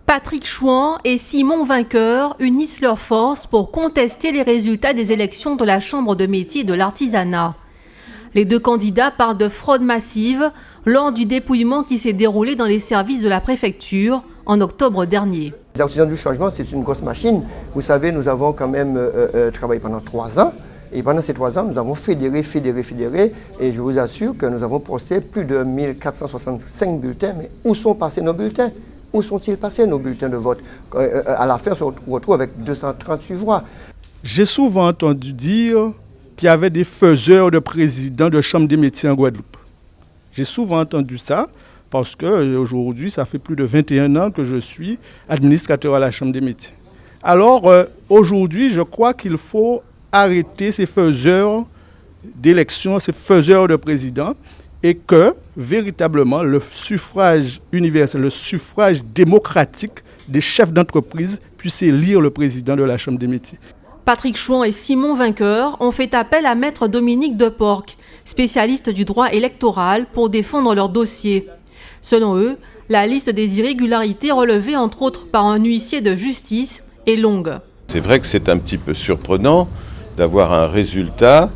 Patrick Chouan et Simon Vainqueur unissent leurs forces pour contester les résultats des élections de la Chambre de métier et de l'artisanat. Les deux candidats parlent de fraude massive lors du dépouillement qui s'est déroulé dans les services de la préfecture en octobre dernier. Les artisans du changement, c'est une grosse machine. Vous savez, nous avons quand même travaillé pendant 3 ans. Et pendant ces 3 ans, nous avons fédéré. Et je vous assure que nous avons posté plus de 1465 bulletins. Mais où sont passés nos bulletins? Où sont-ils passés nos bulletins de vote? À la fin, on se retrouve avec 238 voix. J'ai souvent entendu dire qu'il y avait des faiseurs de président de chambre des métiers en Guadeloupe. J'ai souvent entendu ça parce qu'aujourd'hui, ça fait plus de 21 ans que je suis administrateur à la chambre des métiers. Alors aujourd'hui, je crois qu'il faut arrêter ces faiseurs d'élections, ces faiseurs de président, et que véritablement le suffrage universel, le suffrage démocratique des chefs d'entreprise puisse élire le président de la Chambre des métiers. Patrick Chouan et Simon Vainqueur ont fait appel à Maître Dominique Deporque, spécialiste du droit électoral, pour défendre leur dossier. Selon eux, la liste des irrégularités relevée entre autres par un huissier de justice est longue. C'est vrai que c'est un petit peu surprenant d'avoir un résultat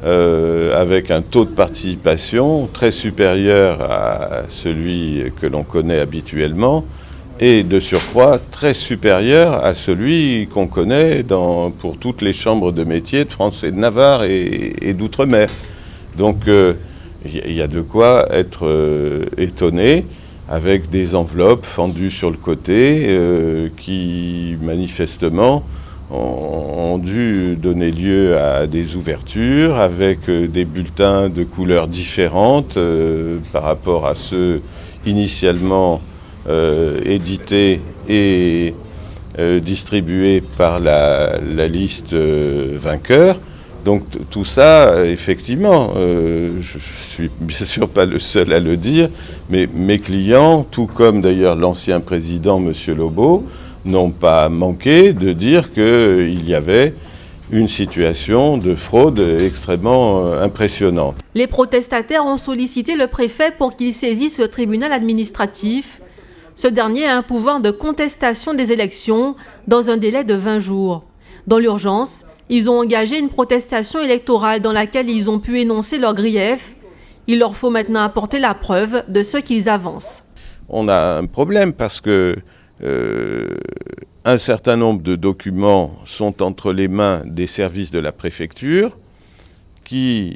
avec un taux de participation très supérieur à celui que l'on connaît habituellement et de surcroît très supérieur à celui qu'on connaît pour toutes les chambres de métiers de France et de Navarre et d'outre-mer. Donc il y a de quoi être étonné, avec des enveloppes fendues sur le côté qui manifestement ont dû donner lieu à des ouvertures avec des bulletins de couleurs différentes par rapport à ceux initialement édités et distribués par la liste vainqueur. Donc tout ça, effectivement, je suis bien sûr pas le seul à le dire, mais mes clients, tout comme d'ailleurs l'ancien président, M. Lobo, n'ont pas manqué de dire qu'il y avait une situation de fraude extrêmement impressionnante. Les protestataires ont sollicité le préfet pour qu'il saisisse le tribunal administratif. Ce dernier a un pouvoir de contestation des élections dans un délai de 20 jours. Dans l'urgence, ils ont engagé une protestation électorale dans laquelle ils ont pu énoncer leurs griefs. Il leur faut maintenant apporter la preuve de ce qu'ils avancent. On a un problème parce que un certain nombre de documents sont entre les mains des services de la préfecture qui,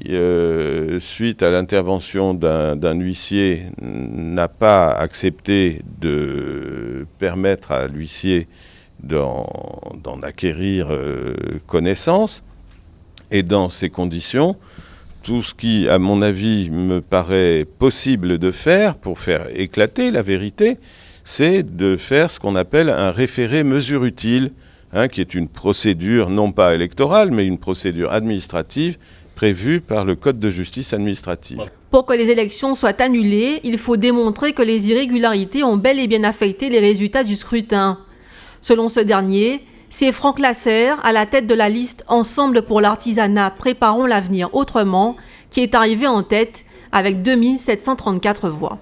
suite à l'intervention d'un huissier, n'a pas accepté de permettre à l'huissier d'en acquérir connaissance. Et dans ces conditions, tout ce qui, à mon avis, me paraît possible de faire pour faire éclater la vérité, c'est de faire ce qu'on appelle un référé mesure utile, qui est une procédure non pas électorale, mais une procédure administrative prévue par le Code de justice administrative. Pour que les élections soient annulées, il faut démontrer que les irrégularités ont bel et bien affecté les résultats du scrutin. Selon ce dernier, c'est Franck Lasserre, à la tête de la liste Ensemble pour l'artisanat, préparons l'avenir autrement, qui est arrivé en tête avec 2734 voix.